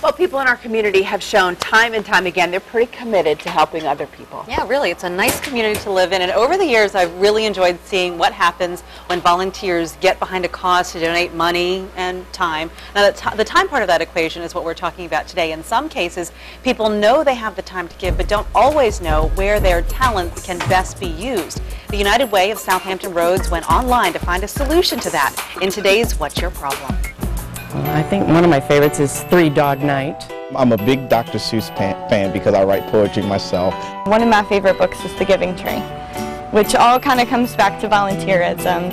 Well, people in our community have shown time and time again they're pretty committed to helping other people. Yeah, really, it's a nice community to live in, and over the years I've really enjoyed seeing what happens when volunteers get behind a cause to donate money and time. Now, the time part of that equation is what we're talking about today. In some cases, people know they have the time to give, but don't always know where their talents can best be used. The United Way of Southampton Roads went online to find a solution to that in today's What's Your Problem? I think one of my favorites is Three Dog Night. I'm a big Dr. Seuss fan because I write poetry myself. One of my favorite books is The Giving Tree, which all kind of comes back to volunteerism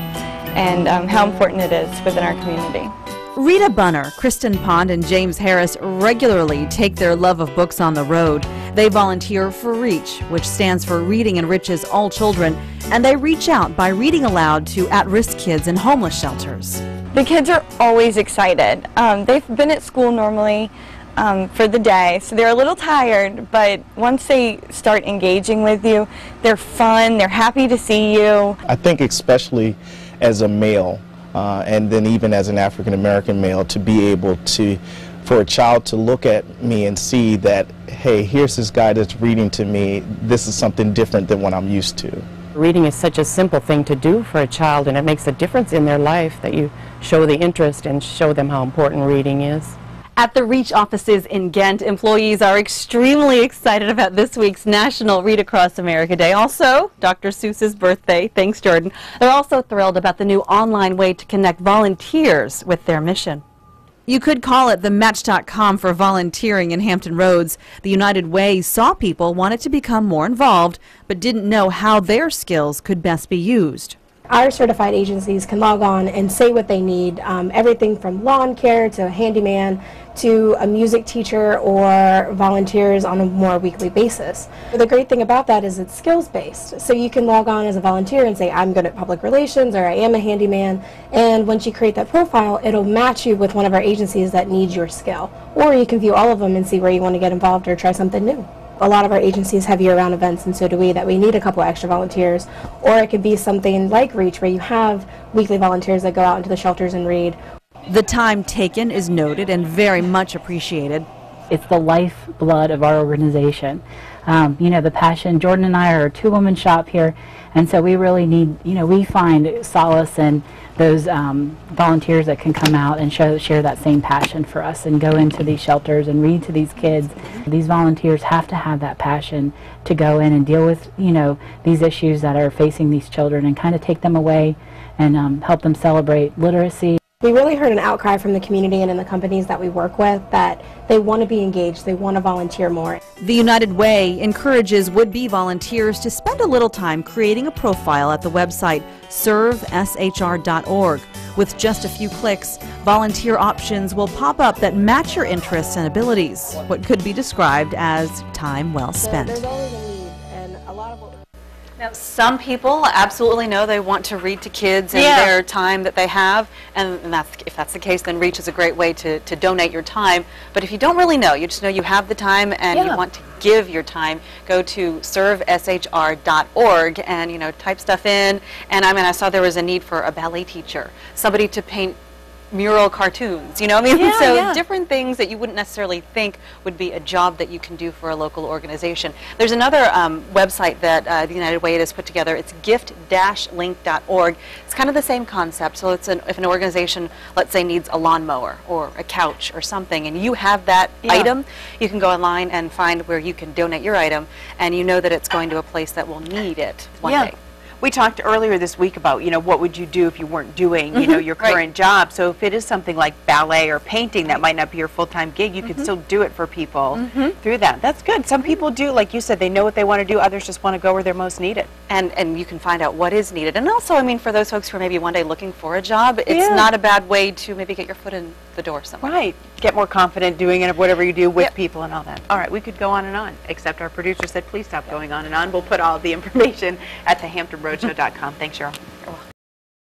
and how important it is within our community. Rita Bunner, Kristen Pond, and James Harris regularly take their love of books on the road. They volunteer for REACH, which stands for Reading Enriches All Children, and they reach out by reading aloud to at-risk kids in homeless shelters. The kids are always excited. They've been at school normally for the day, so they're a little tired, but once they start engaging with you, they're fun, they're happy to see you. I think especially as a male, and then even as an African American male, to be able to, for a child to look at me and see that, hey, here's this guy that's reading to me, this is something different than what I'm used to. Reading is such a simple thing to do for a child, and it makes a difference in their life that you show the interest and show them how important reading is. At the REACH offices in Ghent, employees are extremely excited about this week's National Read Across America Day. Also, Dr. Seuss's birthday. Thanks, Jordan. They're also thrilled about the new online way to connect volunteers with their mission. You could call it the Match.com for volunteering in Hampton Roads. The United Way saw people wanted to become more involved, but didn't know how their skills could best be used. Our certified agencies can log on and say what they need, everything from lawn care to a handyman to a music teacher or volunteers on a more weekly basis. The great thing about that is it's skills-based. So you can log on as a volunteer and say, I'm good at public relations, or I am a handyman, and once you create that profile, it'll match you with one of our agencies that needs your skill. Or you can view all of them and see where you want to get involved or try something new. A lot of our agencies have year-round events, and so do we, that we need a couple extra volunteers. Or it could be something like REACH, where you have weekly volunteers that go out into the shelters and read. The time taken is noted and very much appreciated. It's the lifeblood of our organization. You know, the passion. Jordan and I are a two-woman shop here, and so we really need, you know, we find solace in those volunteers that can come out and share that same passion for us and go into these shelters and read to these kids. These volunteers have to have that passion to go in and deal with, you know, these issues that are facing these children and kind of take them away and help them celebrate literacy. We really heard an outcry from the community and in the companies that we work with that they want to be engaged, they want to volunteer more. The United Way encourages would-be volunteers to spend a little time creating a profile at the website serveshr.org. With just a few clicks, volunteer options will pop up that match your interests and abilities, what could be described as time well spent. There's always a need, and a lot of what Now, some people absolutely know they want to read to kids in their time that they have, and if that's the case, then REACH is a great way to donate your time. But if you don't really know, you just know you have the time and you want to give your time, go to serveshr.org and, you know, type stuff in. And I mean, I saw there was a need for a ballet teacher, somebody to paint mural cartoons, you know, I mean, different things that you wouldn't necessarily think would be a job that you can do for a local organization. There's another website that the United Way has put together. It's gift-link.org. It's kind of the same concept. So it's if an organization, let's say, needs a lawnmower or a couch or something, and you have that item, you can go online and find where you can donate your item, and you know that it's going to a place that will need it one day. We talked earlier this week about, you know, what would you do if you weren't doing, you know, your current job. So if it is something like ballet or painting that might not be your full-time gig, you could still do it for people through that. That's good. Some people do, like you said, they know what they want to do. Others just want to go where they're most needed. And you can find out what is needed. And also, I mean, for those folks who are maybe one day looking for a job, it's not a bad way to maybe get your foot in the door somewhere. Right. Get more confident doing it, whatever you do with people and all that. All right, we could go on and on, except our producer said, please stop going on and on. We'll put all the information at thehamptonroadshow.com. Thanks, Cheryl. You're welcome.